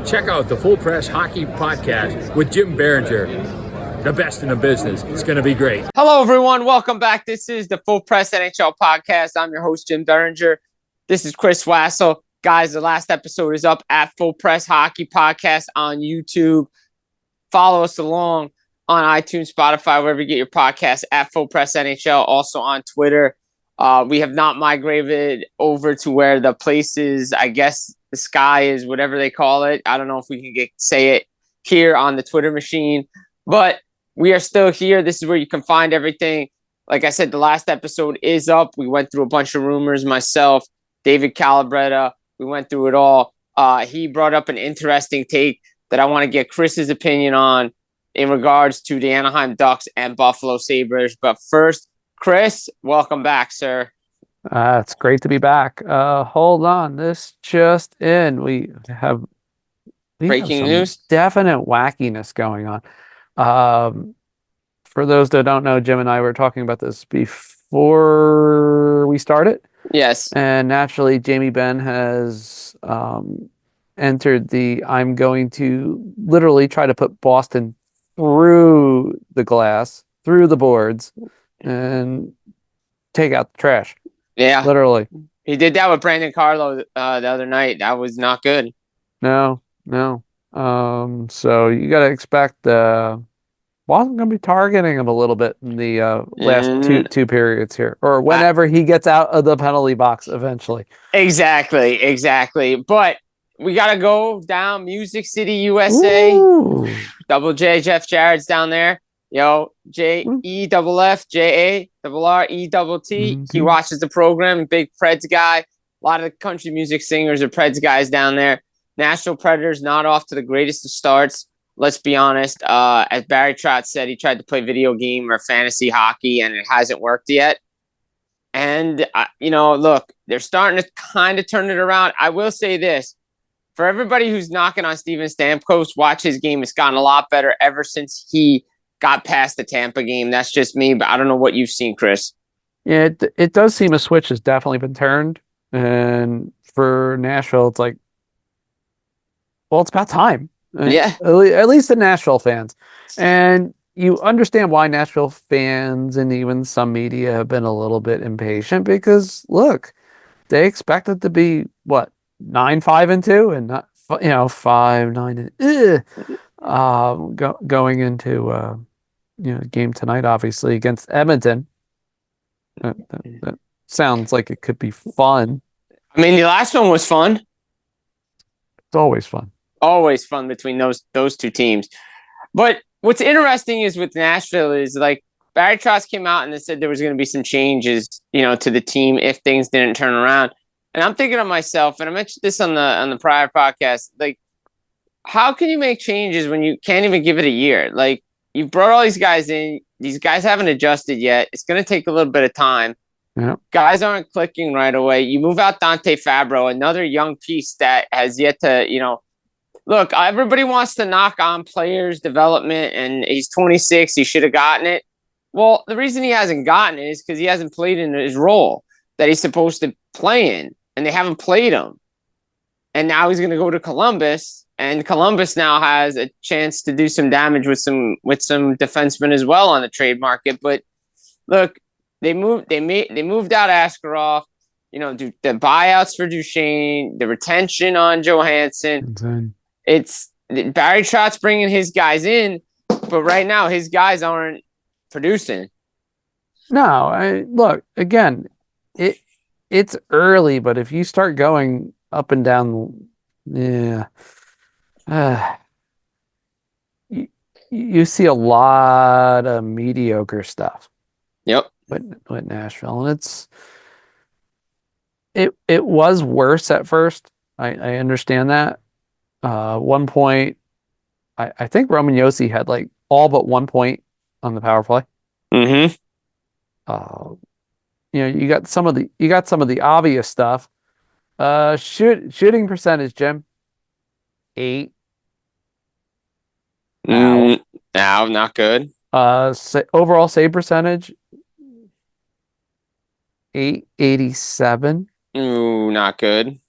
Check out the Full Press Hockey Podcast with Jim Biringer, the best in the business. It's going to be great. Hello, everyone. Welcome back. This is the Full Press NHL Podcast. I'm your host, Jim Biringer. This is Chris Wassel. Guys, the last episode is up at Full Press Hockey Podcast on YouTube. Follow us along on iTunes, Spotify, wherever you get your podcasts, at Full Press NHL. Also on Twitter. We have not migrated over to where the place is, I guess the sky is, whatever they call it. I don't know if we can say it here on the Twitter machine, but we are still here. This is where you can find everything. Like I said, the last episode is up. We went through a bunch of rumors, myself, David Calabretta. We went through it all. He brought up an interesting take that I want to get Chris's opinion on in regards to the Anaheim Ducks and Buffalo Sabres. But first, Chris, welcome back, sir. It's great to be back. Hold on. This just in. We have Breaking news. Definite wackiness going on. For those that don't know, Jim and I were talking about this before we started. Yes. And naturally, Jamie Benn has entered the I'm going to literally try to put Boston through the glass, through the boards, and take out the trash. Yeah. Literally. He did that with Brandon Carlo the other night. That was not good. No. So you got to expect Boston going to be targeting him a little bit in the last two periods here, or whenever he gets out of the penalty box eventually. Exactly. But we got to go down Music City, USA. Ooh. Double J, Jeff Jarrett's down there. Yo, JEFFJARRETT. Mm-hmm. He watches the program. Big Preds guy. A lot of the country music singers are Preds guys down there. Nashville Predators not off to the greatest of starts. Let's be honest. As Barry Trotz said, he tried to play video game or fantasy hockey, and it hasn't worked yet. And, look, they're starting to kind of turn it around. I will say this. For everybody who's knocking on Steven Stamkos, watch his game. It's gotten a lot better ever since he got past the Tampa game. That's just me, but I don't know what you've seen, Chris. Yeah, it does seem a switch has definitely been turned. And for Nashville, it's like, well, it's about time. Yeah. At least the Nashville fans. And you understand why Nashville fans and even some media have been a little bit impatient because, look, they expected to be, 9-5-2 and not, 5-9 going into game tonight, obviously against Edmonton. That sounds like it could be fun. I mean, the last one was fun. It's always fun. Always fun between those two teams. But what's interesting is with Nashville is like Barry Trotz came out and they said there was going to be some changes, to the team if things didn't turn around. And I'm thinking to myself, and I mentioned this on the prior podcast, like, how can you make changes when you can't even give it a year? Like, you brought all these guys in. These guys haven't adjusted yet. It's going to take a little bit of time. Yeah. Guys aren't clicking right away. You move out Dante Fabro, another young piece that has yet to, look, everybody wants to knock on players' development, and he's 26. He should have gotten it. Well, the reason he hasn't gotten it is because he hasn't played in his role that he's supposed to play in, and they haven't played him. And now he's going to go to Columbus, and Columbus now has a chance to do some damage with some defensemen as well on the trade market. But look, they moved out Askarov. The buyouts for Duchesne, the retention on Johansson. It's Barry Trotz bringing his guys in, but right now his guys aren't producing. No, look, again, it's early, but if you start going up and down, you see a lot of mediocre stuff. Yep. With Nashville, and it was worse at first. I understand that. 1 point, I think Roman Josi had like all but 1 point on the power play. Mm-hmm. You got some of the obvious stuff. Shooting percentage, Jim. 8. No, not good. Overall save percentage, 887. Ooh, not good.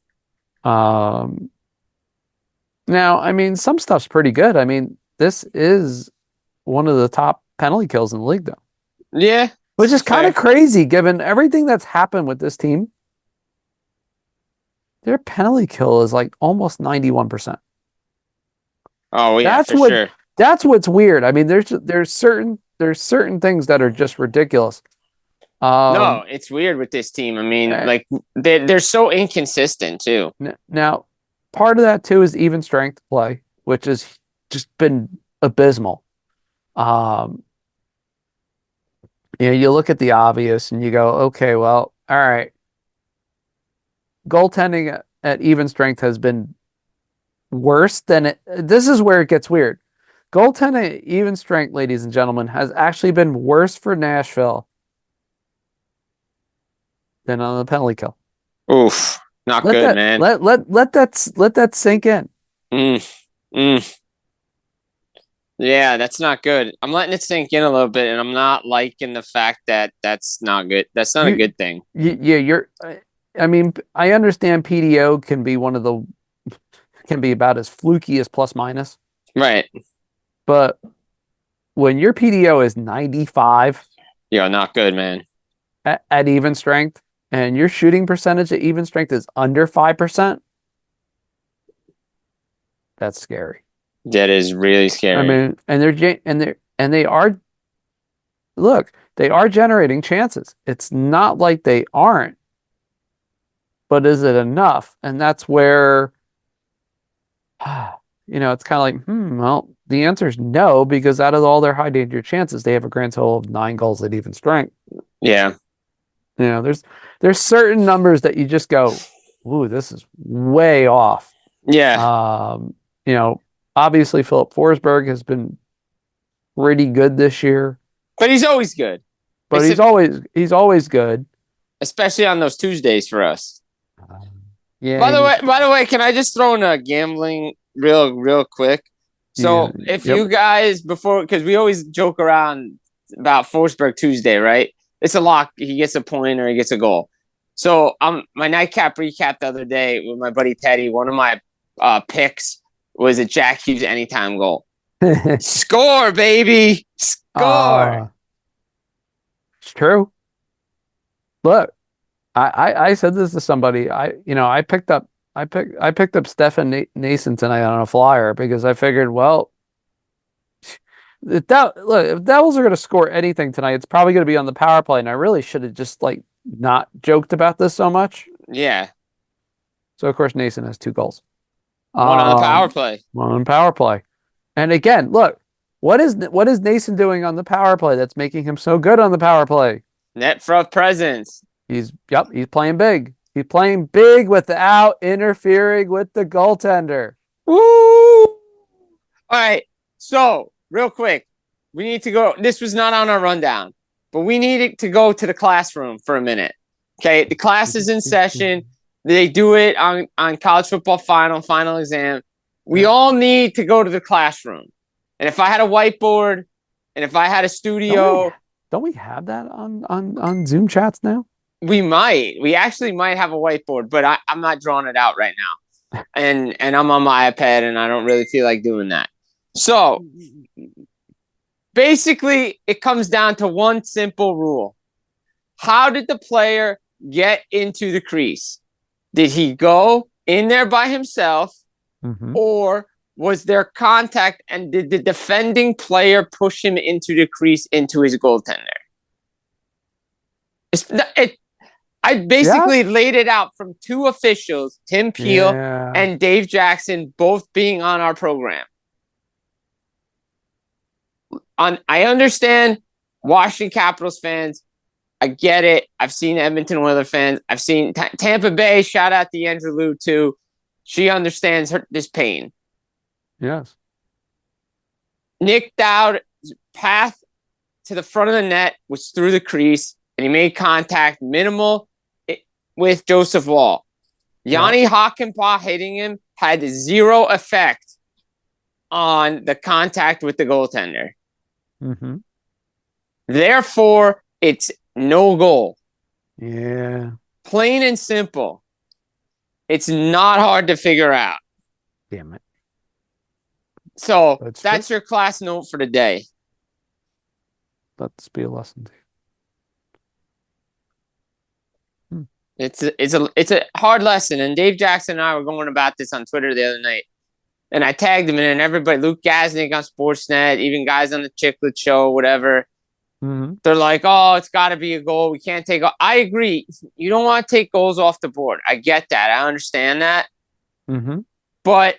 Now, I mean, some stuff's pretty good. I mean, this is one of the top penalty kills in the league, though. Yeah. Which is kind of crazy given everything that's happened with this team. Their penalty kill is like almost 91%. Oh yeah, That's for sure. That's what's weird. I mean, there's certain things that are just ridiculous. No, it's weird with this team. I mean, like they're so inconsistent too. Now, part of that too is even strength play, which has just been abysmal. You look at the obvious and you go, okay, well, all right. Goaltending at even strength has been worse than it. This is where it gets weird. Goaltending at even strength, ladies and gentlemen, has actually been worse for Nashville than on the penalty kill. Oof, not good, man. Let that sink in. Yeah, that's not good. I'm letting it sink in a little bit, and I'm not liking the fact that that's not good. That's not a good thing. I mean, I understand PDO can be about as fluky as plus minus. Right. But when your PDO is 95, not good, man. At even strength, and your shooting percentage at even strength is under 5%, that's scary. That is really scary. I mean, they are generating chances. It's not like they aren't. But is it enough? And that's where it's kind of like, well, the answer is no, because out of all their high danger chances, they have a grand total of 9 goals at even strength. Yeah. There's certain numbers that you just go, ooh, this is way off. Yeah. Obviously Philip Forsberg has been pretty good this year. But he's always good. But he's always good. Especially on those Tuesdays for us. Yeah. By the way, can I just throw in a gambling real quick? So if you guys because we always joke around about Forsberg Tuesday, right? It's a lock. He gets a point or he gets a goal. So my nightcap recap the other day with my buddy Teddy. One of my picks was a Jack Hughes anytime goal. Score, baby, score. It's true. Look, I said this to somebody. I picked up Stefan Nason tonight on a flyer because I figured, well, if Devils are going to score anything tonight, it's probably going to be on the power play, and I really should have just not joked about this so much. Yeah. So of course Nason has 2 goals. One on the power play. One on power play. And again, look, what is Nason doing on the power play that's making him so good on the power play? Net front presence. He's playing big. He's playing big without interfering with the goaltender. Woo! All right. So, real quick, we need to go. This was not on our rundown, but we needed to go to the classroom for a minute. Okay. The class is in session. They do it on college football final exam. We all need to go to the classroom. And if I had a whiteboard and if I had a studio. Don't we have that on Zoom chats now? We actually might have a whiteboard, but I'm not drawing it out right now. And I'm on my iPad and I don't really feel like doing that. So basically it comes down to one simple rule. How did the player get into the crease? Did he go in there by himself or was there contact and did the defending player push him into the crease into his goaltender? I basically laid it out from 2 officials, Tim Peel and Dave Jackson, both being on our program. I understand Washington Capitals fans. I get it. I've seen Edmonton Oilers fans. I've seen Tampa Bay. Shout out to Andrew Liu too. She understands this pain. Yes. Nick Dowd's path to the front of the net was through the crease, and he made contact minimal with Joseph Wall. Yanni Hakanpää hitting him had 0 effect on the contact with the goaltender. Therefore, it's no goal. Yeah. Plain and simple. It's not hard to figure out. Damn it. So That's that's your class note for the day. Let's be a lesson to you. It's a hard lesson. And Dave Jackson and I were going about this on Twitter the other night. And I tagged him in, and everybody, Luke Gasnick on Sportsnet, even guys on the Chiclet Show, whatever, they're like, oh, it's got to be a goal. We can't take – I agree. You don't want to take goals off the board. I get that. I understand that. But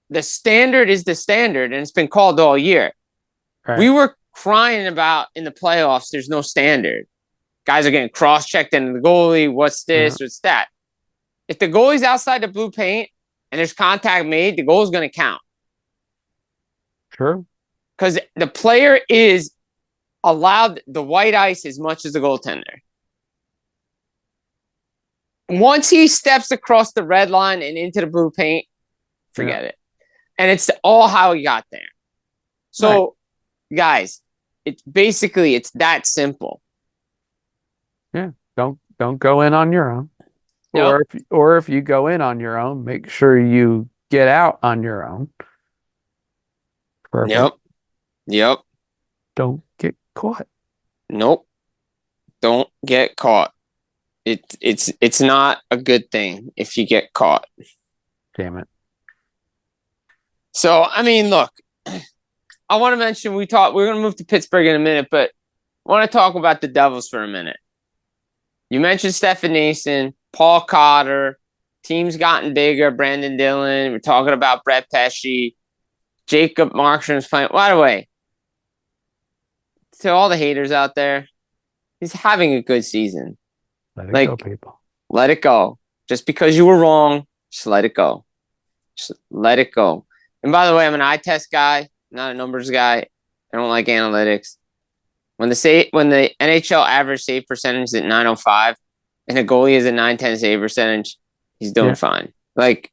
the standard is the standard, and it's been called all year. Right. We were crying about in the playoffs there's no standard. Guys are getting cross-checked into the goalie. What's this? What's that? If the goalie's outside the blue paint and there's contact made, the goal is going to count. Sure. Because the player is allowed the white ice as much as the goaltender. Once he steps across the red line and into the blue paint, forget it. And it's all how he got there. So, guys, it's that simple. Yeah. Don't go in on your own. Yep. Or if you go in on your own, make sure you get out on your own. Perfect. Yep. Don't get caught. Nope. Don't get caught. It's not a good thing if you get caught. Damn it. So, I mean, look, I want to mention we're going to move to Pittsburgh in a minute, but I want to talk about the Devils for a minute. You mentioned Stefan Nason, Paul Cotter, team's gotten bigger, Brandon Dillon. We're talking about Brett Pesce, Jacob Markstrom's playing. By the way, to all the haters out there, he's having a good season. Let it go, people. Let it go. Just because you were wrong, just let it go. Just let it go. And by the way, I'm an eye test guy, not a numbers guy. I don't like analytics. When the NHL average save percentage is at .905 and a goalie is at .910 save percentage, he's doing fine. Like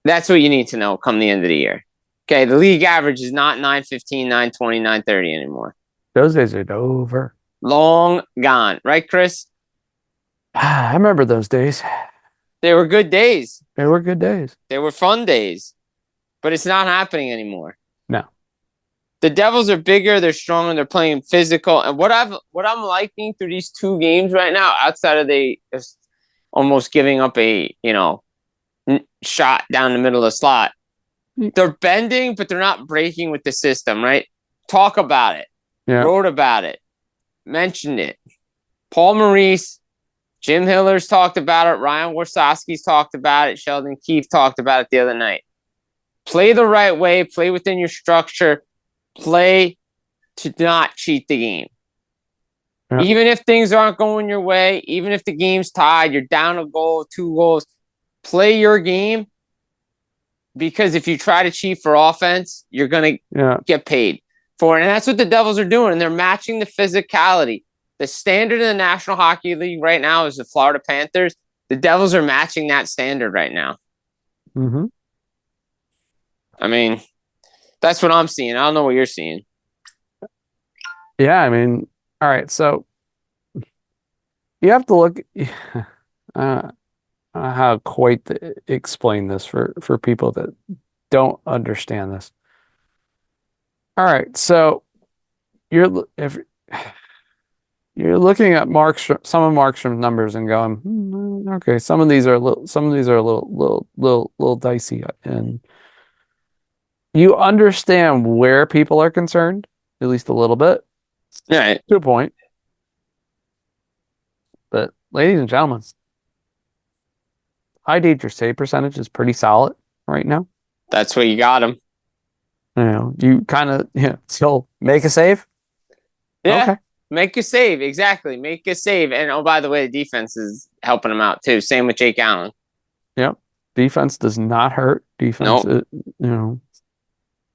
that's what you need to know come the end of the year. Okay, the league average is not .915, .920, .930 anymore. Those days are over. Long gone. Right, Chris? I remember those days. They were good days. They were good days. They were fun days. But it's not happening anymore. No. The Devils are bigger, they're stronger, they're playing physical. And what I'm liking through these two games right now, outside of they just almost giving up a, shot down the middle of the slot, they're bending, but they're not breaking with the system, right? Talk about it. Yeah. Wrote about it. Mentioned it. Paul Maurice, Jim Hiller's talked about it. Ryan Warsawski's talked about it. Sheldon Keefe talked about it the other night. Play the right way. Play within your structure. Play to not cheat the game. Yeah. Even if things aren't going your way, even if the game's tied, you're down a goal, 2 goals, play your game, because if you try to cheat for offense, you're going to get paid for it. And that's what the Devils are doing, and they're matching the physicality. The standard in the National Hockey League right now is the Florida Panthers. The Devils are matching that standard right now. Mm-hmm. I mean, that's what I'm seeing. I don't know what you're seeing. Yeah, I mean, all right. So you have to look. I don't know how quite to explain this for people that don't understand this. All right, so if you're looking at some of Markstrom's numbers and going, okay, some of these are a little dicey, and you understand where people are concerned, at least a little bit. Yeah. To a point. But ladies and gentlemen, high danger save percentage is pretty solid right now. That's what you got him. You kind of still make a save. Yeah. Okay. Make a save. Exactly. Make a save. And oh, by the way, the defense is helping him out too. Same with Jake Allen. Yep. Defense does not hurt. Defense, doing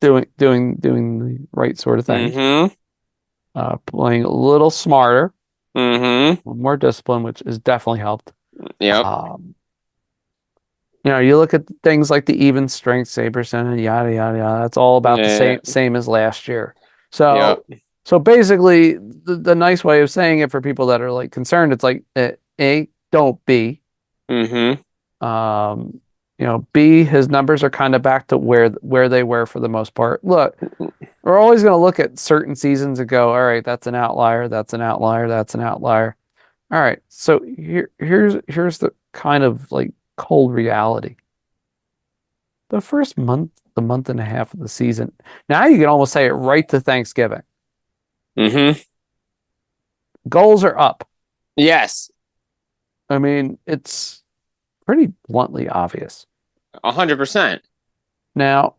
the right sort of thing. Mm-hmm. Playing a little smarter. Mm-hmm. More discipline, which has definitely helped. Yep. You look at things like the even strength save percentage, yada yada yada. That's all about the same as last year. So basically, the nice way of saying it for people that are like concerned, it's like A, don't be. Mm-hmm. B, his numbers are kind of back to where they were for the most part. Look, we're always going to look at certain seasons and go, all right, that's an outlier, that's an outlier, that's an outlier. All right, so here's the kind of like cold reality. The first month, the month and a half of the season, now you can almost say it right to Thanksgiving. Mm-hmm. Goals are up. Yes. I mean, it's pretty bluntly obvious. 100%. Now,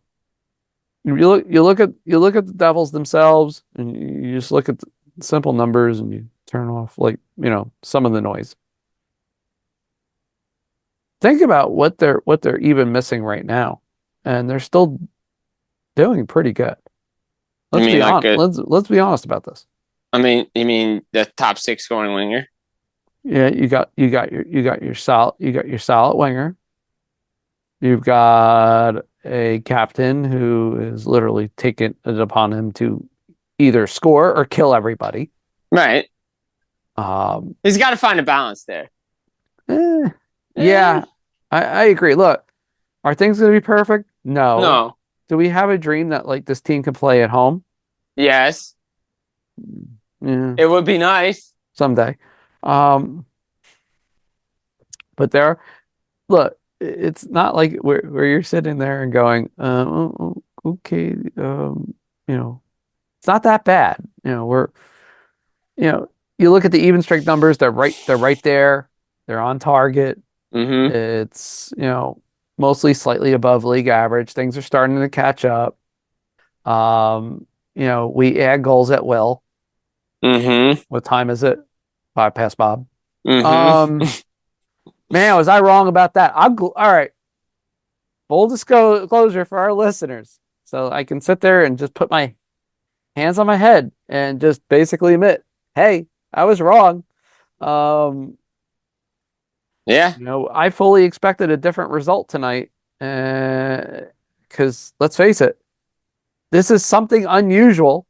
you look at the Devils themselves, and you just look at the simple numbers, and you turn off some of the noise. Think about what they're even missing right now, and they're still doing pretty good. Let's be honest. Let's be honest about this. I mean, you mean the top 6 scoring winger? Yeah, you got your solid winger. You've got a captain who is literally taking it upon him to either score or kill everybody. Right. He's got to find a balance there. Yeah, I agree. Look, are things going to be perfect? No. No. Do we have a dream that like this team can play at home? Yes. Yeah. It would be nice Someday. But look, it's not like where you're sitting there and going, okay, it's not that bad. You look at the even strength numbers, they're right there. They're on target. Mm-hmm. It's, mostly slightly above league average. Things are starting to catch up. We add goals at will. Mm-hmm. What time is it? 5 past Bob. Mm-hmm. Man, was I wrong about that? All right. Full disclosure for our listeners. So I can sit there and just put my hands on my head and just basically admit, hey, I was wrong. Yeah. I fully expected a different result tonight. Because let's face it, this is something unusual.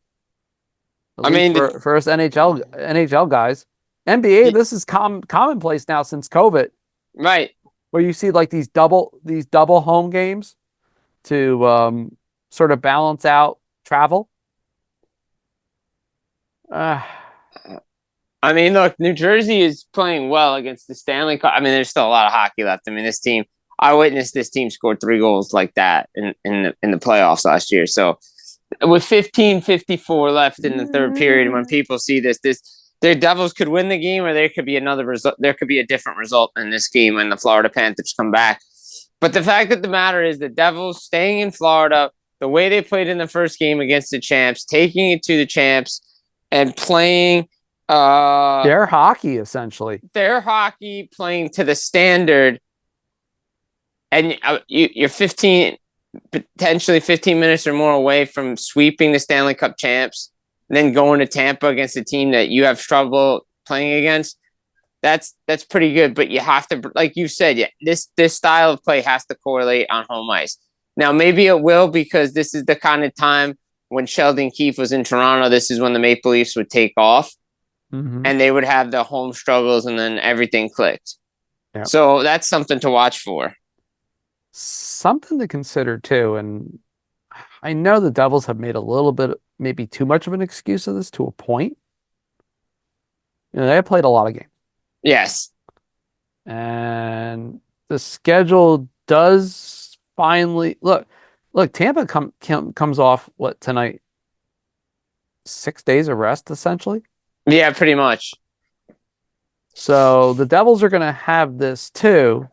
For us NHL guys. NBA, this is commonplace now since COVID. Right. Where you see like these double home games to sort of balance out travel. Look, New Jersey is playing well against the Stanley Cup. There's still a lot of hockey left. This team, I witnessed this team score 3 goals like that in the playoffs last year. So with 15:54 left in the third period, when people see this, their Devils could win the game, or there could be another result. There could be a different result in this game when the Florida Panthers come back. But the fact of the matter is, the Devils staying in Florida, the way they played in the first game against the champs, taking it to the champs, and playing their hockey, essentially. Their hockey, playing to the standard, and you're potentially 15 minutes or more away from sweeping the Stanley Cup champs, and then going to Tampa against a team that you have trouble playing against. That's pretty good, but you have to, like you said, this style of play has to correlate on home ice. Now, maybe it will, because this is the kind of time when Sheldon Keefe was in Toronto, this is when the Maple Leafs would take off, and they would have the home struggles, and then everything clicked. Yep. So that's something to watch for. Something to consider too, and I know the Devils have made a little bit, maybe too much of an excuse of this to a point. They have played a lot of games. Yes. And the schedule does finally look. Tampa comes off what tonight? 6 days of rest, essentially. Yeah, pretty much. So the Devils are going to have this too.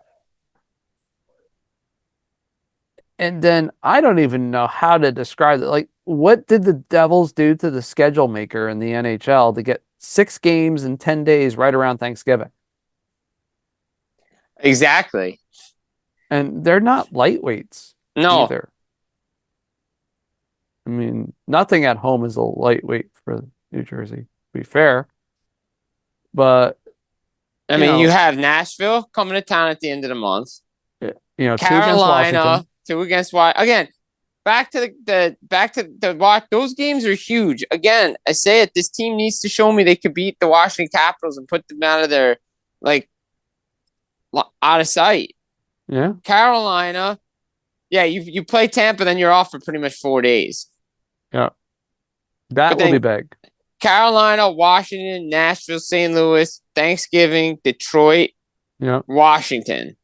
And then I don't even know how to describe it. Like, what did the Devils do to the schedule maker in the NHL to get 6 games in 10 days right around Thanksgiving? Exactly. And they're not lightweights either. Nothing at home is a lightweight for New Jersey, to be fair. But you have Nashville coming to town at the end of the month. Carolina, 2 against Washington. Again, back to the watch. Those games are huge. Again, I say it. This team needs to show me they could beat the Washington Capitals and put them out of their out of sight. Yeah. Carolina. Yeah, you play Tampa, then you're off for pretty much 4 days. Yeah. That But will be then big. Carolina, Washington, Nashville, St. Louis, Thanksgiving, Detroit, Yeah. Washington.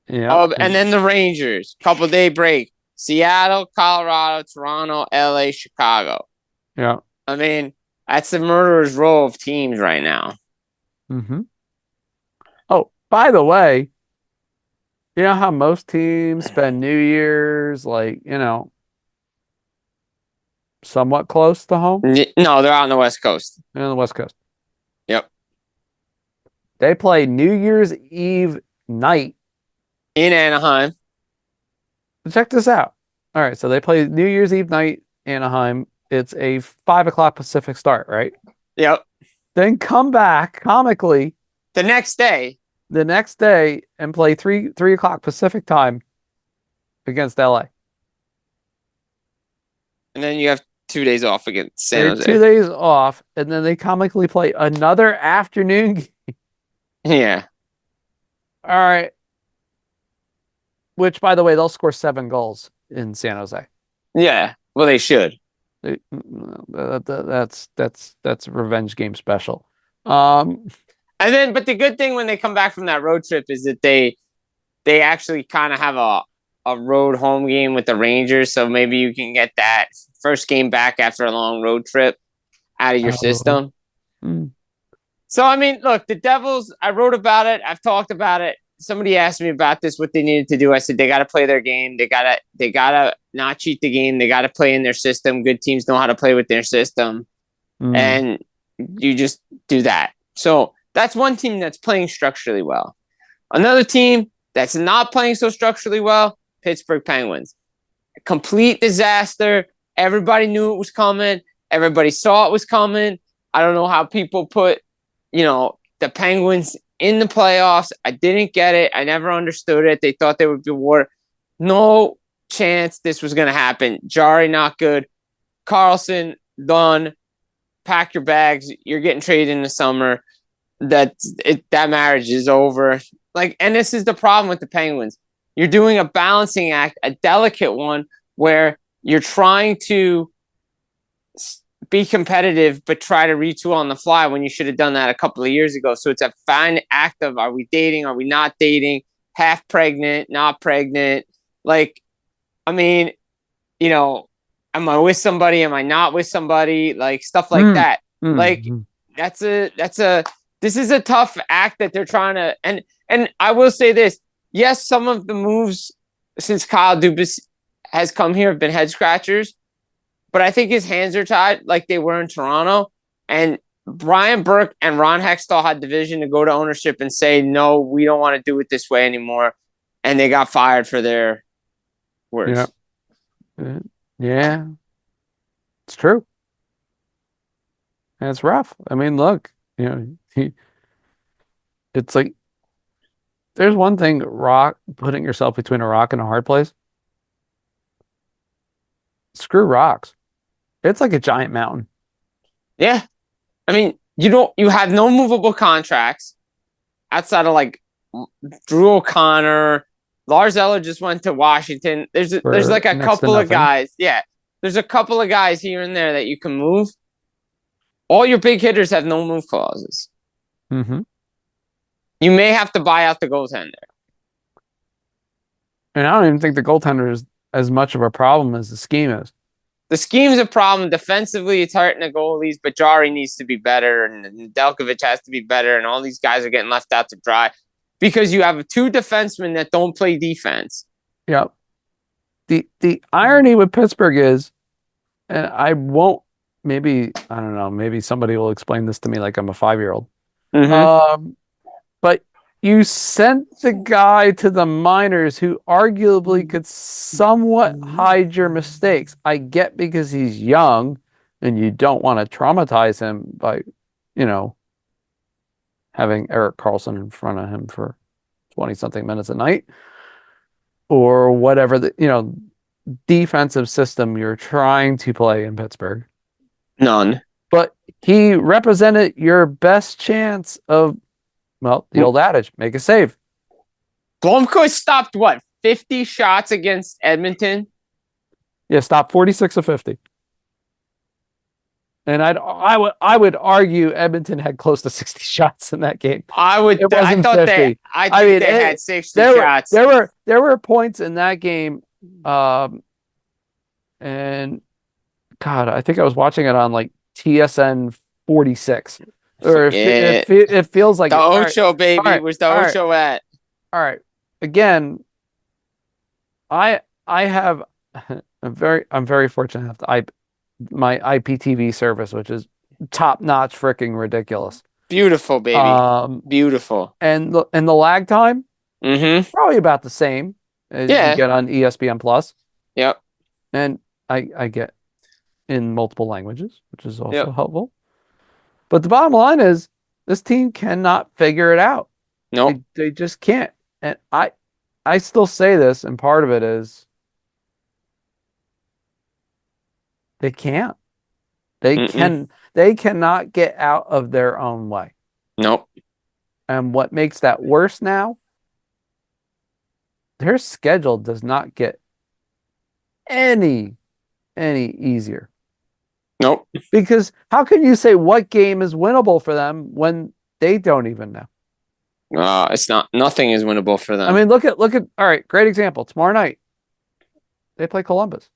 Yeah. And then the Rangers, couple day break. Seattle, Colorado, Toronto, LA, Chicago. Yeah. I mean, that's the murderer's row of teams right now. Mm-hmm. Oh, by the way, you know how most teams spend New Year's, like, somewhat close to home? No, they're out on the West Coast. They're on the West Coast. Yep. They play New Year's Eve night. In Anaheim. Check this out. All right, so they play New Year's Eve night, Anaheim. It's a 5 o'clock Pacific start, right? Yep. Then come back comically The next day and play 3 o'clock Pacific time against LA. And then you have 2 days off against San They Jose. 2 days off, and then they comically play another afternoon game. Yeah. All right. Which, by the way, they'll score 7 goals in San Jose. Yeah. Well, they should. That's a revenge game special. And then, but the good thing when they come back from that road trip is that they actually kind of have a road home game with the Rangers. So maybe you can get that first game back after a long road trip out of your system. So, I mean, look, the Devils, I wrote about it. I've talked about it. Somebody asked me about this, what they needed to do. I said, they got to play their game. They gotta not cheat the game. They got to play in their system. Good teams know how to play with their system. And you just do that. So that's one team that's playing structurally well. Another team that's not playing so structurally well, Pittsburgh Penguins. A complete disaster. Everybody knew it was coming. Everybody saw it was coming. I don't know how people put, the Penguins in the playoffs. I didn't get it. I never understood it. They thought they would be war. No chance this was going to happen. Jari, not good. Carlson, done. Pack your bags. You're getting traded in the summer. That marriage is over. And this is the problem with the Penguins. You're doing a balancing act, a delicate one, where you're trying to be competitive, but try to retool on the fly when you should have done that a couple of years ago. So it's a fine act of, are we dating? Are we not dating? Half pregnant, not pregnant? Am I with somebody? Am I not with somebody? Stuff like that. This is a tough act that they're trying to, and I will say this. Yes, some of the moves since Kyle Dubas has come here have been head scratchers, but I think his hands are tied like they were in Toronto. And Brian Burke and Ron Hextall had the vision to go to ownership and say, no, we don't want to do it this way anymore. And they got fired for their words. Yeah. It's true. And it's rough. I mean, look, it's like, there's one thing, putting yourself between a rock and a hard place. Screw rocks. It's like a giant mountain. Yeah. I mean, you have no movable contracts outside of Drew O'Connor. Lars Eller just went to Washington. There's a couple of guys. Yeah. There's a couple of guys here and there that you can move. All your big hitters have no move clauses. Mm-hmm. You may have to buy out the goaltender. And I don't even think the goaltender is as much of a problem as the scheme is. The scheme's a problem. Defensively, it's hurting the goalies, but Jari needs to be better, and Nedeljkovic has to be better, and all these guys are getting left out to dry because you have 2 defensemen that don't play defense. Yeah. The irony with Pittsburgh is, and I won't, maybe somebody will explain this to me like I'm a 5-year-old. Mm-hmm. But you sent the guy to the minors who arguably could somewhat hide your mistakes. I get because he's young and you don't want to traumatize him by, having Erik Karlsson in front of him for 20-something minutes a night or whatever the, defensive system you're trying to play in Pittsburgh. None. But he represented your best chance of, the old adage, make a save. Blomqvist stopped what, 50 shots against Edmonton? Yeah, stop 46 of 50. And I would argue Edmonton had close to 60 shots in that game. I wasn't thought 50. I think they had 60 shots. There were points in that game, and God, I think I was watching it on like TSN 46. Or it feels like the Ocho, baby. Right. Where's the Ocho at? All right. Again, I have I'm very fortunate to have my IPTV service, which is top notch, freaking ridiculous. Beautiful, baby. Beautiful. And the lag time, probably about the same as you get on ESPN Plus. Yep. And I get in multiple languages, which is also helpful. But the bottom line is this team cannot figure it out. No, nope. They just can't. And I still say this, and part of it is they can't. They cannot get out of their own way. Nope. And what makes that worse now? Their schedule does not get any easier. Nope. Because how can you say what game is winnable for them when they don't even know? It's not. Nothing is winnable for them. I mean, look at. All right, great example. Tomorrow night, they play Columbus.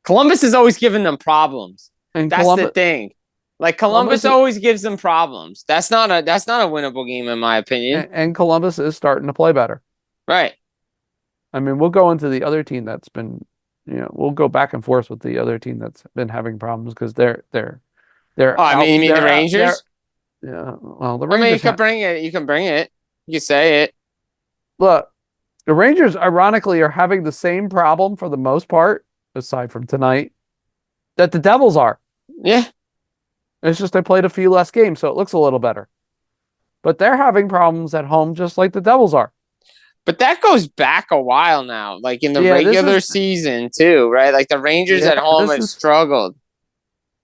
Columbus is always giving them problems. And that's the thing. Like Columbus always gives them problems. That's not a winnable game in my opinion. And Columbus is starting to play better. Right. I mean, we'll go into the other team that's been, we'll go back and forth with the other team that's been having problems because they're. Oh, I mean, you mean the Rangers? Yeah. Well, the Rangers. I mean, you can bring it. You can bring it. You can say it. Look, the Rangers, ironically, are having the same problem for the most part, aside from tonight, that the Devils are. Yeah. It's just they played a few less games, so it looks a little better. But they're having problems at home just like the Devils are. But that goes back a while now, like in the regular season too, right? Like the Rangers at home have struggled.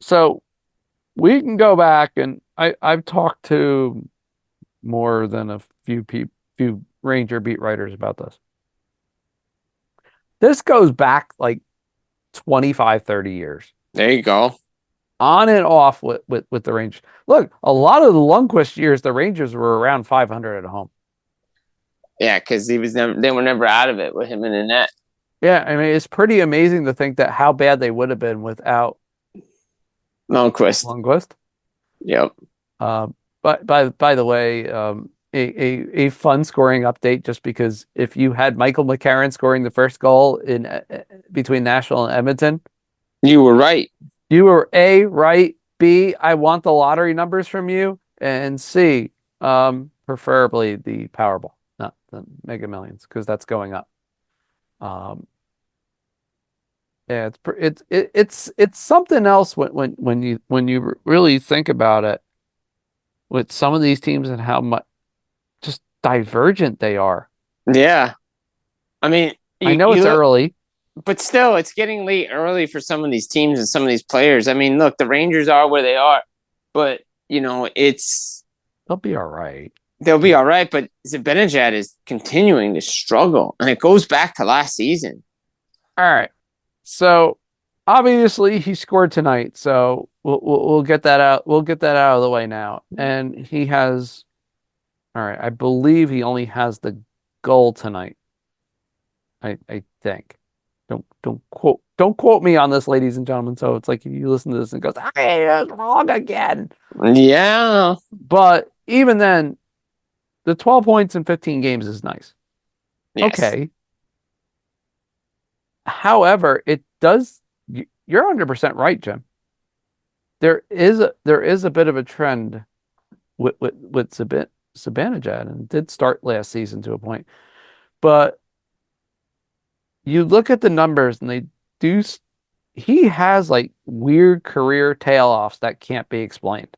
So we can go back, and I've talked to more than a few Ranger beat writers about this. This goes back like 25, 30 years. There you go. On and off with the Rangers. Look, a lot of the Lundqvist years, the Rangers were around 500 at home. Yeah, because they were never out of it with him in the net. Yeah, I mean, it's pretty amazing to think that how bad they would have been without Lundqvist. Yep. But by the way, a fun scoring update, just because if you had Michael McCarron scoring the first goal in between Nashville and Edmonton, you were right. You were A, right, B, I want the lottery numbers from you, and C, preferably the Powerball, not the Mega Millions, because that's going up. Yeah, it's something else when you really think about it with some of these teams and how much just divergent they are. Yeah, I mean, I know it's early. But still, it's getting late early for some of these teams and some of these players. I mean, look, the Rangers are where they are, but they'll be all right. They'll be all right, but Zibanejad is continuing to struggle, and it goes back to last season. All right, so obviously he scored tonight, so we'll get that out. We'll get that out of the way now, and he has. All right, I believe he only has the goal tonight. I think. Don't quote me on this, ladies and gentlemen. So it's like you listen to this and goes, "Hey, that's wrong again." Yeah, but even then, the 12 points in 15 games is nice. Yes. Okay. However, it does. You're 100% right, Jim. There is a bit of a trend with Zibanejad, and it did start last season to a point, but. You look at the numbers and they do. He has like weird career tail offs that can't be explained.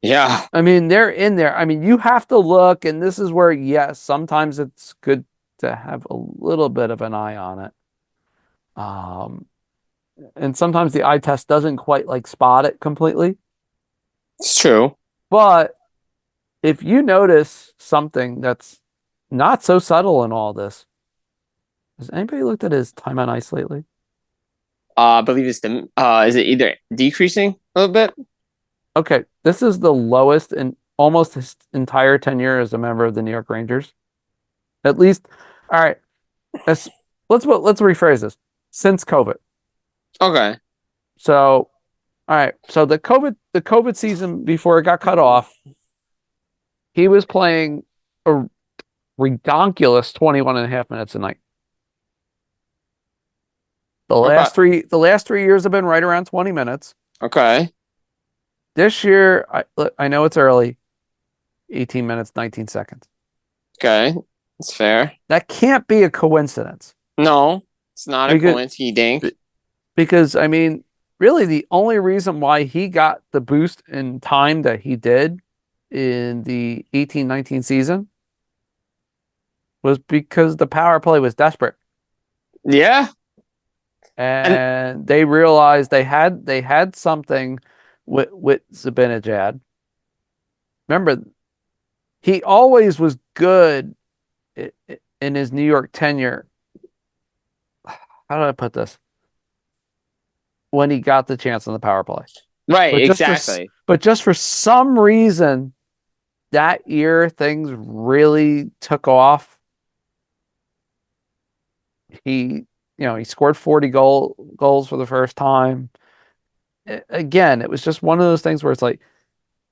Yeah. I mean, they're in there. I mean, you have to look, and this is where, yes, sometimes it's good to have a little bit of an eye on it. And sometimes the eye test doesn't quite like spot it completely. It's true. But if you notice something that's not so subtle in all this, has anybody looked at his time on ice lately? I believe it's is it either decreasing a little bit? Okay, this is the lowest in almost his entire tenure as a member of the New York Rangers. At least, all right. Let's rephrase this. Since COVID. Okay. So, all right. So the COVID season before it got cut off, he was playing a redonkulous 21 and a half minutes a night. The last three years have been right around 20 minutes. Okay. This year, I know it's early, 18 minutes, 19 seconds. Okay. That's fair. That can't be a coincidence. No, it's not a coincidence. Because, I mean, really the only reason why he got the boost in time that he did in the 18-19 season was because the power play was desperate. Yeah. And they realized they had something with Zibanejad. Remember, he always was good in his New York tenure. How do I put this? When he got the chance on the power play. Right, exactly. But just for some reason, that year things really took off. He scored 40 goals for the first time. Again, it was just one of those things where it's like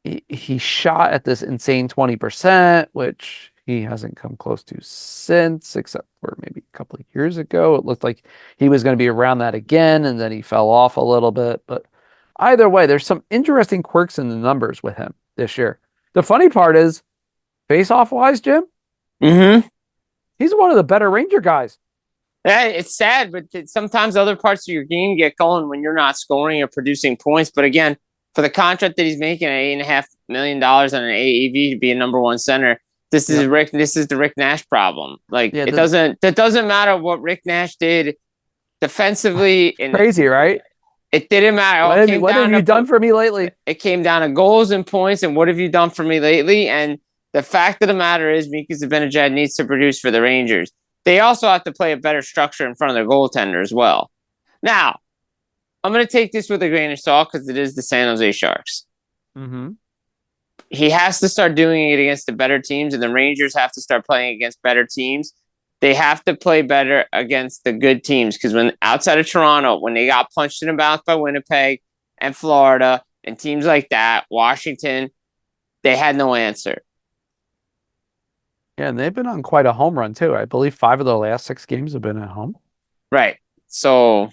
he shot at this insane 20%, which he hasn't come close to since, except for maybe a couple of years ago. It looked like he was going to be around that again, and then he fell off a little bit. But either way, there's some interesting quirks in the numbers with him this year. The funny part is, face-off wise, Jim, he's one of the better Ranger guys. Yeah, it's sad, but sometimes other parts of your game get going when you're not scoring or producing points. But again, for the contract that he's making at $8.5 million on an AAV to be a number one center, this is the Rick Nash problem. Like it doesn't matter what Rick Nash did defensively. Crazy, right? It didn't matter. What have you done for me lately? It came down to goals and points, and what have you done for me lately? And the fact of the matter is, Mika Zibanejad needs to produce for the Rangers. They also have to play a better structure in front of their goaltender as well. Now, I'm going to take this with a grain of salt because it is the San Jose Sharks. He has to start doing it against the better teams, and the Rangers have to start playing against better teams. They have to play better against the good teams because when outside of Toronto, when they got punched in the mouth by Winnipeg and Florida and teams like that, Washington, they had no answer. Yeah, and they've been on quite a home run too. I believe 5 of the last 6 games have been at home. Right. So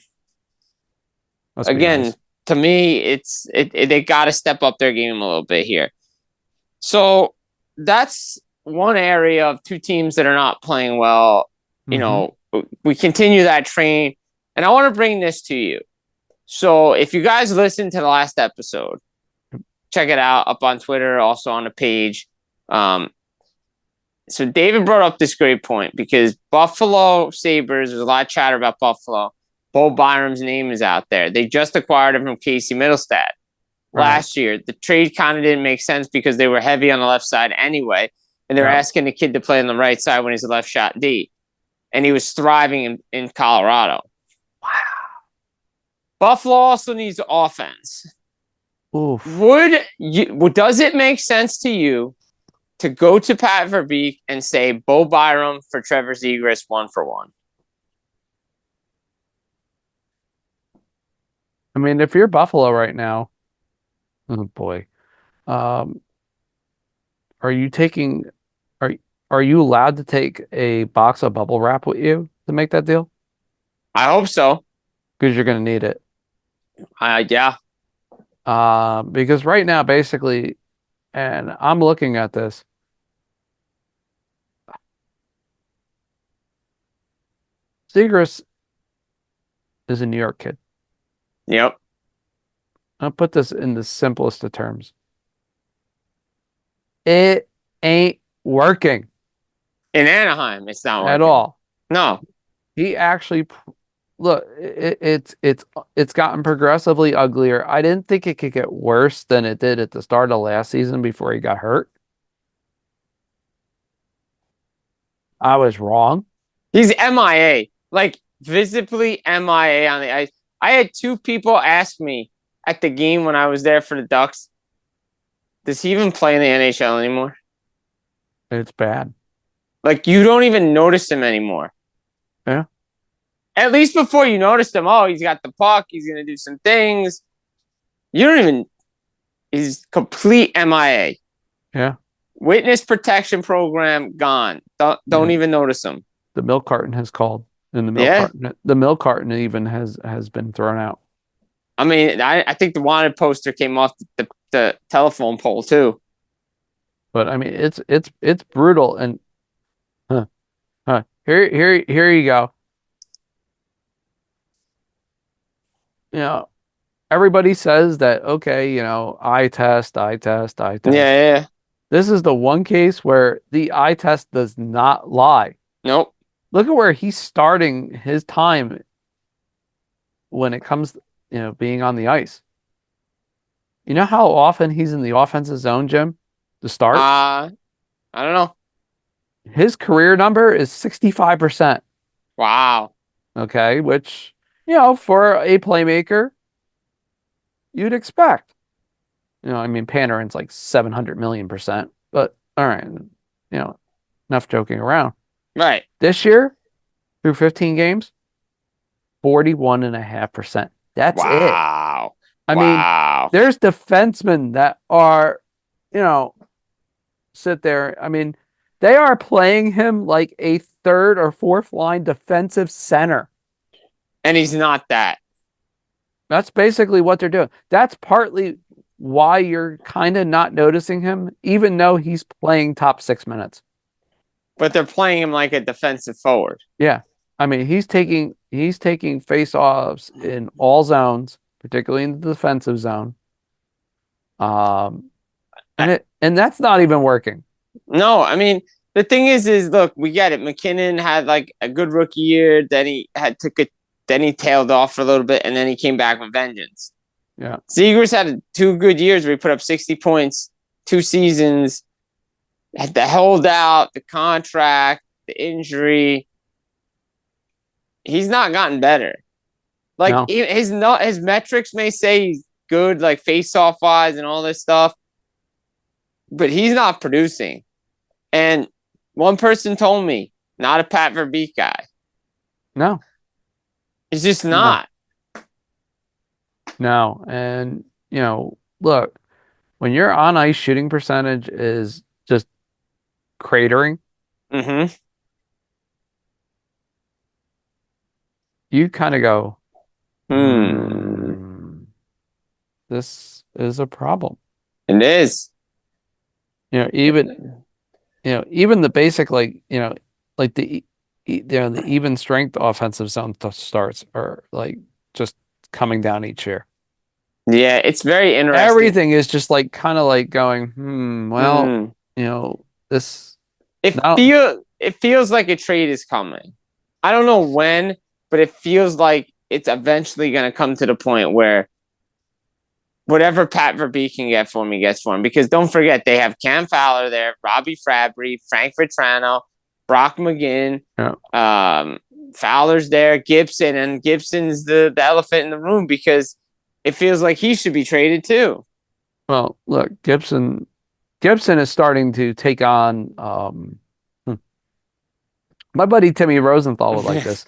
again, nice. To me, they got to step up their game a little bit here. So that's one area of 2 teams that are not playing well. You know, we continue that train, and I want to bring this to you. So if you guys listened to the last episode, check it out up on Twitter, also on the page. So David brought up this great point because Buffalo Sabres, there's a lot of chatter about Buffalo. Bo Byram's name is out there. They just acquired him from Casey Middlestad last year. The trade kind of didn't make sense because they were heavy on the left side anyway, and they were asking the kid to play on the right side when he's a left shot D, and he was thriving in Colorado. Wow. Buffalo also needs offense. Oof. Does it make sense to you to go to Pat Verbeek and say Bo Byram for Trevor Zegras 1-for-1? I mean, if you're Buffalo right now, oh boy, are you allowed to take a box of bubble wrap with you to make that deal? I hope so. Because you're going to need it. Yeah. Because right now, basically, and I'm looking at this, Zegras is a New York kid. Yep. I'll put this in the simplest of terms. It ain't working. In Anaheim, it's not working. At all. No. He actually, look, it's gotten progressively uglier. I didn't think it could get worse than it did at the start of last season before he got hurt. I was wrong. He's MIA, like visibly MIA on the ice. I had two people ask me at the game when I was there for the Ducks, does he even play in the NHL anymore? It's bad. Like, you don't even notice him anymore. Yeah. At least before you noticed him, oh, he's got the puck, he's going to do some things. You don't even, he's complete MIA. Yeah. Witness protection program gone. Don't even notice him. The milk carton has called, and the milk carton even has been thrown out. I mean, I think the wanted poster came off the telephone pole too. But I mean, it's brutal. And here you go. You know, everybody says that, okay, you know, eye test. Yeah. This is the one case where the eye test does not lie. Nope. Look at where he's starting his time when it comes, you know, being on the ice. You know how often he's in the offensive zone, Jim, to start? I don't know. His career number is 65%. Wow. Okay, which, you know, for a playmaker, you'd expect. You know, I mean, Panarin's like 700 million%, but all right, you know, enough joking around. Right. This year, through 15 games, 41.5%. That's it. Wow. I mean, there's defensemen that are, you know, sit there. I mean, they are playing him like a third or fourth line defensive center. And he's not that. That's basically what they're doing. That's partly why you're kind of not noticing him, even though he's playing top 6 minutes. But they're playing him like a defensive forward. Yeah. I mean, he's taking face-offs in all zones, particularly in the defensive zone. And that's not even working. No, I mean, the thing is look, we get it. McKinnon had like a good rookie year, then he tailed off for a little bit, and then he came back with vengeance. Yeah. Zegras had 2 good years where he put up 60 points, 2 seasons, had the holdout, the contract, the injury. He's not gotten better. Like, No. his metrics may say he's good, like face-off wise and all this stuff, but he's not producing. And one person told me, not a Pat Verbeek guy. No. It's just not. No. And, you know, look, when your on ice shooting percentage is just cratering, you kind of go, this is a problem. It is. You know, even the basic, like, you know, like the even strength offensive zone starts are like just coming down each year. Yeah, it's very interesting. Everything is just like kind of like going, well, you know, this. It feels like a trade is coming. I don't know when, but it feels like it's eventually going to come to the point where whatever Pat Verbeek can get for him, he gets for him. Because don't forget, they have Cam Fowler there, Robbie Fabry, Frank Vetrano, Brock McGinn, Fowler's there, Gibson, and Gibson's the elephant in the room because it feels like he should be traded too. Well, look, Gibson is starting to take on my buddy Timmy Rosenthal would like this.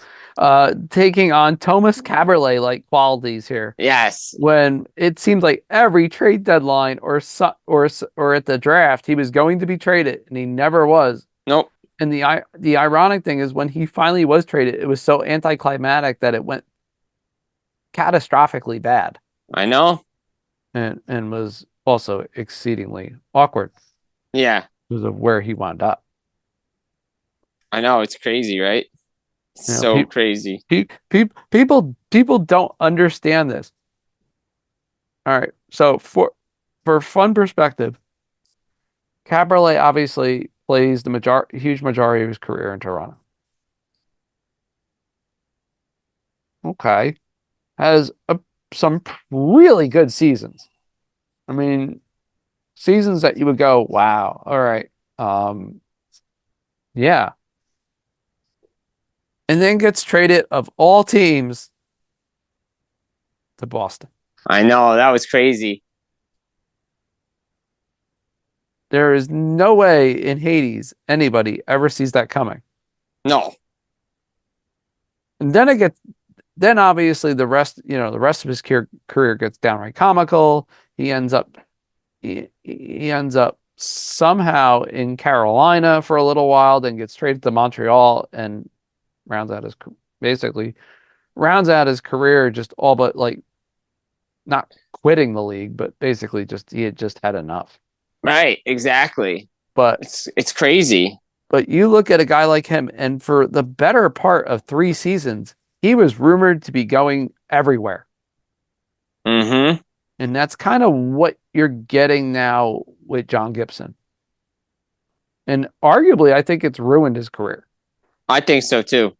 Taking on Thomas Caberlet like qualities here. Yes. When it seems like every trade deadline or at the draft he was going to be traded and he never was. Nope. And the ironic thing is when he finally was traded, it was so anticlimactic that it went catastrophically bad. I know. And was also exceedingly awkward. Yeah. Because of where he wound up. I know, it's crazy, right? So crazy. People don't understand this. All right. So for fun perspective, Caberlet obviously plays the huge majority of his career in Toronto. Okay. Has some really good seasons. I mean, seasons that you would go, wow, all right. Yeah. and then gets traded of all teams to Boston. I know, that was crazy. There is no way in Hades anybody ever sees that coming. No. And then obviously the rest of his career gets downright comical. He ends up somehow in Carolina for a little while, then gets traded to Montreal and rounds out his career just all but like not quitting the league, but basically he had just had enough. Right, exactly. But it's crazy. But you look at a guy like him, and for the better part of 3 seasons, he was rumored to be going everywhere. Mm-hmm. And that's kind of what you're getting now with John Gibson. And arguably, I think it's ruined his career. I think so too.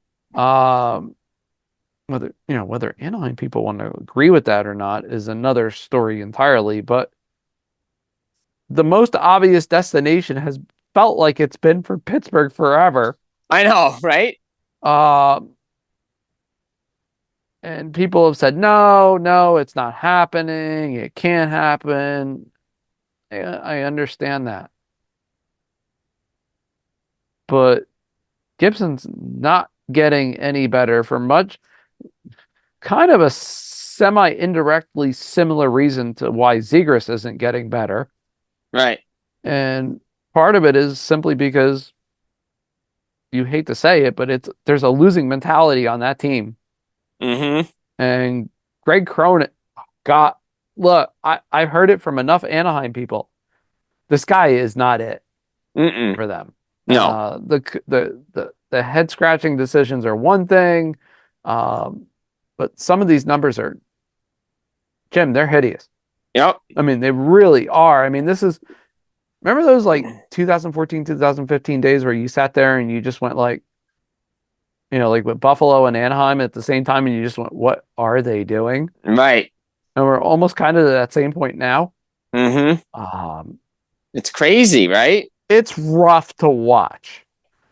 Whether Anaheim people want to agree with that or not is another story entirely. But the most obvious destination has felt like it's been for Pittsburgh forever. I know, right? And people have said, no, it's not happening. It can't happen. I understand that. But Gibson's not getting any better for much, kind of a semi-indirectly similar reason to why Zegras isn't getting better. Right. And part of it is simply because you hate to say it, but there's a losing mentality on that team. Mm-hmm. And Greg Cronin I've heard it from enough Anaheim people. This guy is not it for them. No. The head scratching decisions are one thing, but some of these numbers are, Jim, they're hideous. Yep. I mean, they really are. I mean, remember those like 2014, 2015 days where you sat there and you just went like, like with Buffalo and Anaheim at the same time, and you just went, what are they doing? Right. And we're almost kind of at that same point now. Mm-hmm. It's crazy, right? It's rough to watch.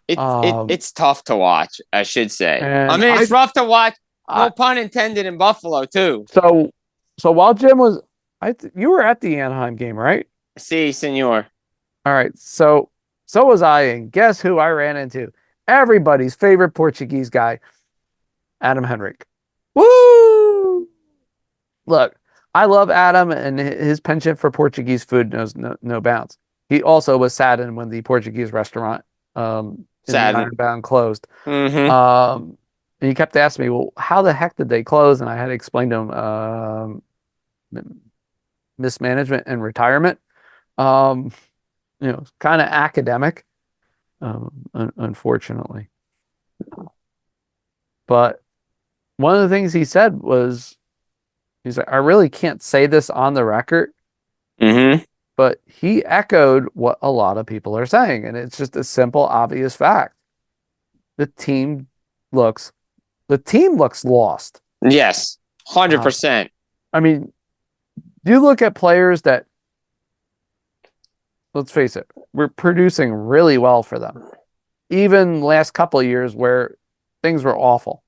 It's tough to watch, I should say. And I mean, it's rough to watch. No pun intended in Buffalo too. So while Jim was, you were at the Anaheim game, right? Si, senor. All right. So was I, and guess who I ran into? Everybody's favorite Portuguese guy, Adam Henrique. Woo! Look, I love Adam, and his penchant for Portuguese food knows no bounds. He also was saddened when the Portuguese restaurant in Ironbound closed. Mm-hmm. And he kept asking me, well, how the heck did they close? And I had to explain to him mismanagement and retirement. Kind of academic, unfortunately. But one of the things he said was, he's like, I really can't say this on the record. Mm-hmm. But he echoed what a lot of people are saying, and it's just a simple, obvious fact. The team looks lost. Yes, 100%. I mean, you look at players that, let's face it, we're producing really well for them. Even last couple of years where things were awful.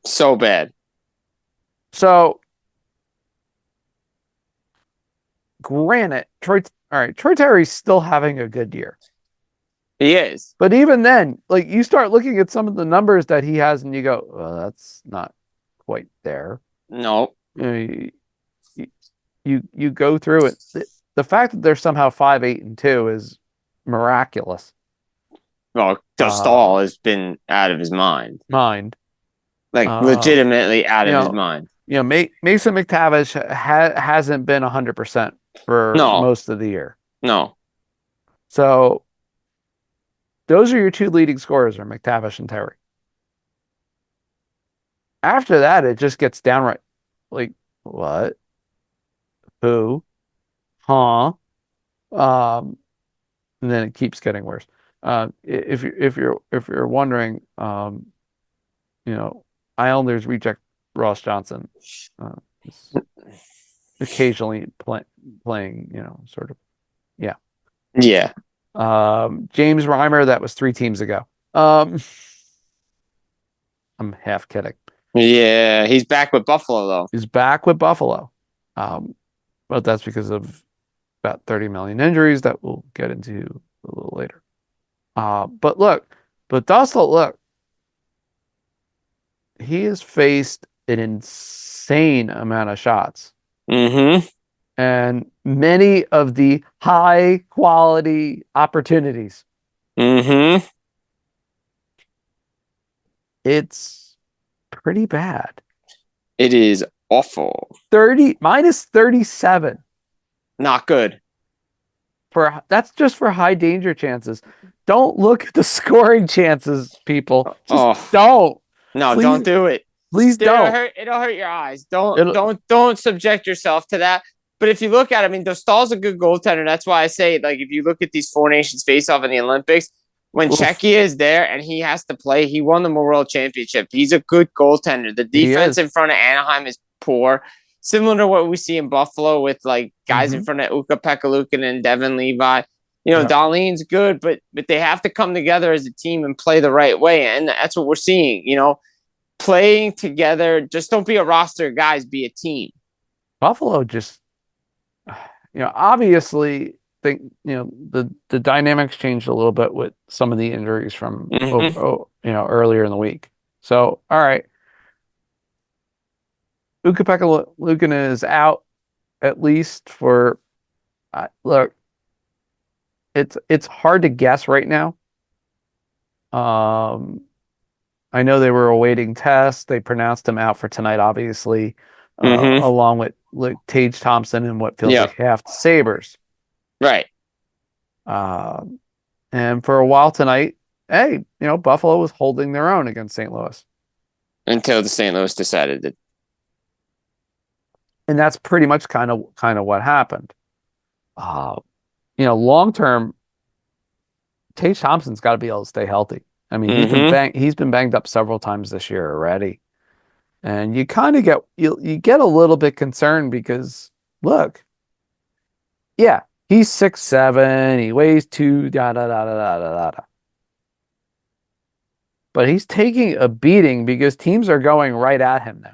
So bad. So, granted, Troy Terry's still having a good year. He is. But even then, like, you start looking at some of the numbers that he has and you go, well, that's not quite there. No. You go through it. The fact that they're somehow 5-8-2 is miraculous. Well, Dostal has been out of his mind. Like, legitimately out of his mind. Mason McTavish hasn't been 100% for most of the year. No. So those are your two leading scorers, are McTavish and Terry. After that, it just gets downright like, what? Who? Huh? And then it keeps getting worse. If you're wondering, Islanders reject Ross Johnson, occasionally playing, sort of, yeah. James Reimer, that was 3 teams ago. I'm half kidding. Yeah, he's back with Buffalo though. He's back with Buffalo. But that's because of about 30 million injuries that we'll get into a little later. But Dussel, look, he has faced an insane amount of shots. Mm-hmm. And many of the high quality opportunities. Mm-hmm. It's pretty bad. It is awful. Minus 37. Not good. That's just for high danger chances. Don't look at the scoring chances, people. Just don't. No, Please, don't do it. Please don't. It'll hurt your eyes. Don't subject yourself to that. But if you look at it, I mean, Dostal's a good goaltender. That's why I say, like, if you look at these four nations face-off in the Olympics, when Czechia is there and he has to play, he won the World Championship. He's a good goaltender. The defense in front of Anaheim is poor. Similar to what we see in Buffalo with, like, guys in front of Ukko-Pekka Luukkonen and Devin Levi. Darlene's good, but they have to come together as a team and play the right way. And that's what we're seeing, playing together. Just don't be a roster of guys, be a team. Buffalo just, obviously think, the dynamics changed a little bit with some of the injuries from, earlier in the week. So, all right. Ukko-Pekka Luukkonen is out at least for, look, it's hard to guess right now. I know they were awaiting tests. They pronounced him out for tonight, obviously, along with Tage Thompson and what feels like half the Sabres. Right. And for a while tonight, Buffalo was holding their own against St. Louis. Until the St. Louis decided that. And that's pretty much kind of what happened. Long term, Tage Thompson's got to be able to stay healthy. I mean, he's been banged up several times this year already, and you kind of get a little bit concerned because look, he's 6'7", he weighs 2, but he's taking a beating because teams are going right at him now.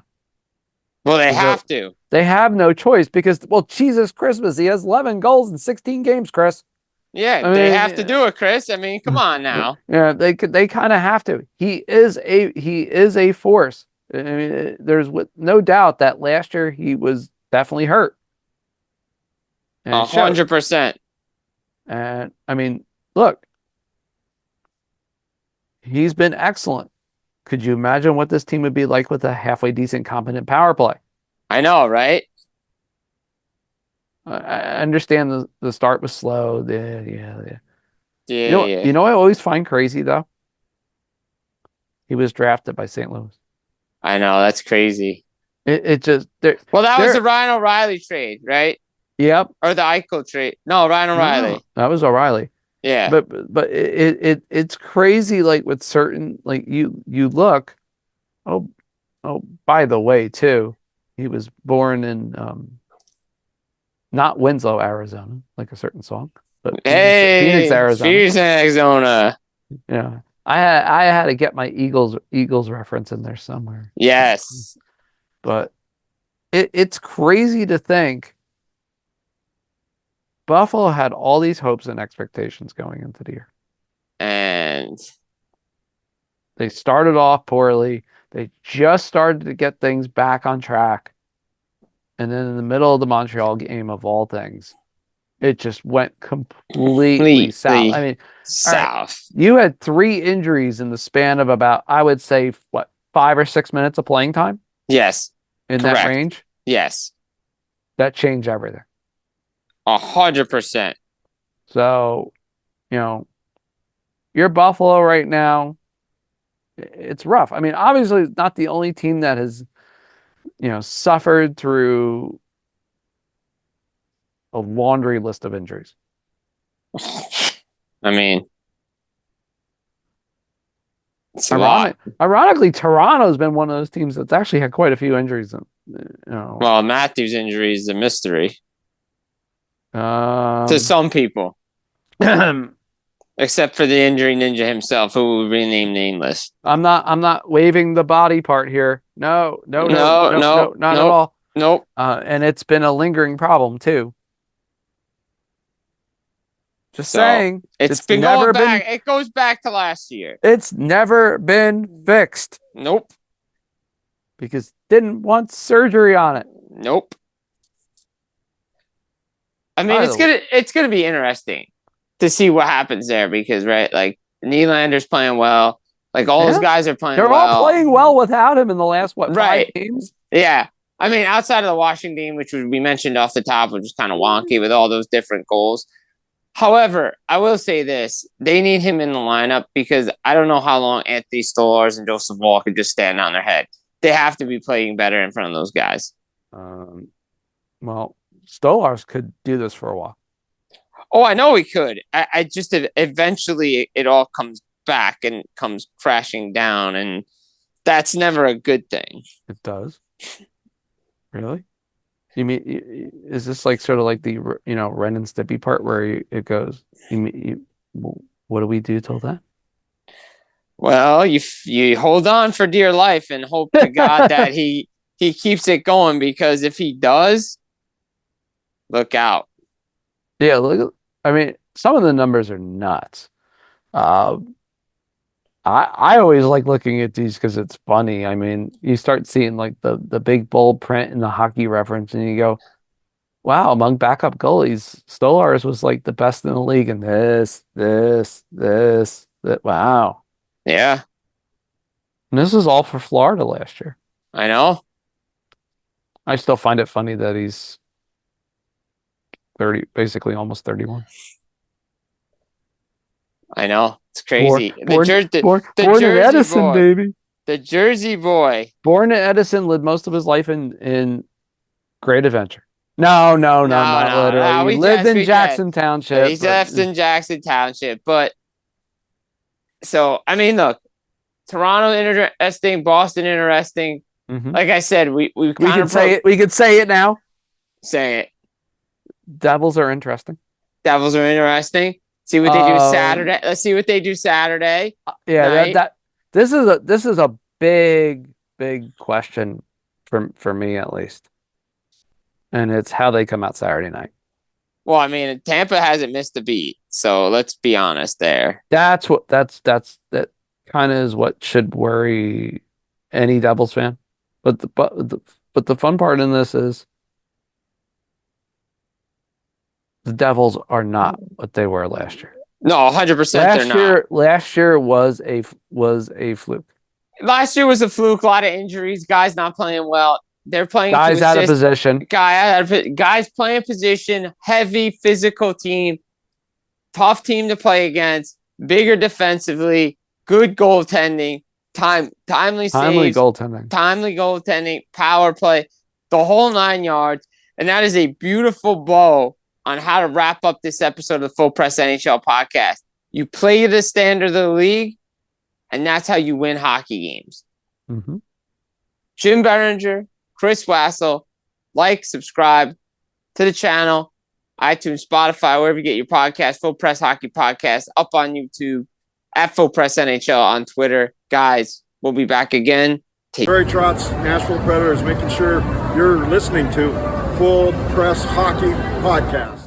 Well, they have to. They have no choice because, Jesus Christmas, he has 11 goals in 16 games, Chris. Yeah, they have to do it, Chris. I mean, come on now. Yeah, they kind of have to. He is a force. I mean, there's no doubt that last year he was definitely hurt. 100%. And I mean, look, he's been excellent. Could you imagine what this team would be like with a halfway decent, competent power play? I know, right? I understand the start was slow. Yeah. You know, I always find crazy though. He was drafted by St. Louis. I know, that's crazy. It just that was the Ryan O'Reilly trade, right? Yep. Or the Eichel trade? No, Ryan O'Reilly. No, that was O'Reilly. Yeah. But it's crazy. Like with certain, like you look. Oh, by the way, too, he was born in not Winslow, Arizona, like a certain song, but Phoenix, Arizona. Phoenix, Arizona. Yeah, I had to get my Eagles reference in there somewhere. Yes, but it's crazy to think Buffalo had all these hopes and expectations going into the year, and they started off poorly. They just started to get things back on track. And then in the middle of the Montreal game, of all things, it just went completely south. I mean, south. Right, you had 3 injuries in the span of about, I would say, 5 or 6 minutes of playing time? Yes. In that range? Yes. That changed everything. 100%. So, you're Buffalo right now. It's rough. I mean, obviously, it's not the only team that has, suffered through a laundry list of injuries. I mean, it's a lot. Ironically, Toronto's been one of those teams that's actually had quite a few injuries. Well, Matthews' injury is a mystery to some people. Except for the injury ninja himself, who will remain nameless. I'm not waving the body part here. No, not at all. Nope. And it's been a lingering problem too. Just So, saying. It's been going back. It goes back to last year. It's never been fixed. Nope. Because didn't want surgery on it. Nope. I mean, it's gonna be interesting to see what happens there because, right, like Nylander's playing well. Like all those guys are playing well. They're all playing well without him in the last, 5 games? Yeah. I mean, outside of the Washington game, which we mentioned off the top, which was kind of wonky with all those different goals. However, I will say this. They need him in the lineup because I don't know how long Anthony Stolarz and Joseph Woll could just stand on their head. They have to be playing better in front of those guys. Well, Stolarz could do this for a while. Oh, I know he could. I just eventually it all comes back and comes crashing down, and that's never a good thing. It does. Really? You mean is this like sort of like the Ren and Stimpy part where it goes? What do we do till then? Well, you hold on for dear life and hope to God that he keeps it going because if he does, look out. Yeah, look. I mean, some of the numbers are nuts. I always like looking at these because it's funny. I mean, you start seeing like the big bold print in the hockey reference, and you go, "Wow!" Among backup goalies, Stolarz was like the best in the league, and this. Wow. Yeah. And this is all for Florida last year. I know. I still find it funny that he's 30, basically almost 31. I know. It's crazy. Born in Edison, boy, baby. The Jersey boy. Born in Edison, lived most of his life in Great Adventure. No, not literally. He lived in Jackson Township. He's left in Jackson Township. But, so, I mean, look, Toronto interesting, Boston interesting. Mm-hmm. Like I said, we can say it. We could say it now. Say it. Devils are interesting. Devils are interesting. See what they do Saturday. Let's see what they do Saturday. Yeah, this is a big question for me at least, and it's how they come out Saturday night. Well, I mean, Tampa hasn't missed a beat, so let's be honest there. That kind of is what should worry any Devils fan. But the fun part in this is the Devils are not what they were last year. No, 100% they're not. Last year was a fluke. Last year was a fluke. A lot of injuries. Guys not playing well. They're playing guys out of position. Guys playing position. Heavy physical team. Tough team to play against. Bigger defensively. Good goaltending. Timely saves. Timely goaltending. Power play. The whole 9 yards. And that is a beautiful bow on how to wrap up this episode of the Full Press NHL podcast. You play the standard of the league, and that's how you win hockey games. Mm-hmm. Jim Biringer, Chris Wassel, subscribe to the channel, iTunes, Spotify, wherever you get your podcast, Full Press Hockey Podcast, up on YouTube, at Full Press NHL on Twitter. Guys, we'll be back again. Barry Trotz, Nashville Predators, making sure you're listening to Full Press Hockey Podcast.